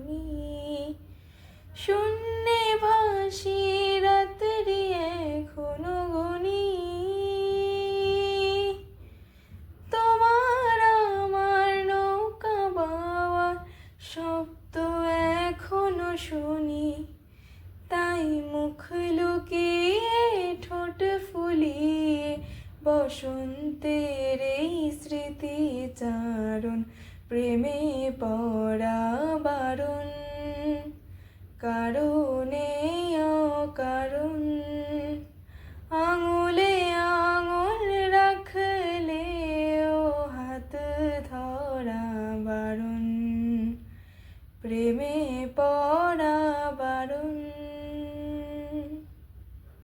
গুনি শূন্যে ভাসি রাত্রি এখনো গুনি তোমার আমার নৌকা বাওয়ার শব্দ এখনো শুনি তাই মুখ লুকিয়ে ঠোঁট ফুলিয়ে বসন্তের এই স্মৃতিচারণ প্রেমে পড়া বারণ কারণে অকারণ আঙুলে আঙুল রাখলে ও হাত ধরা বারণ প্রেমে পড়া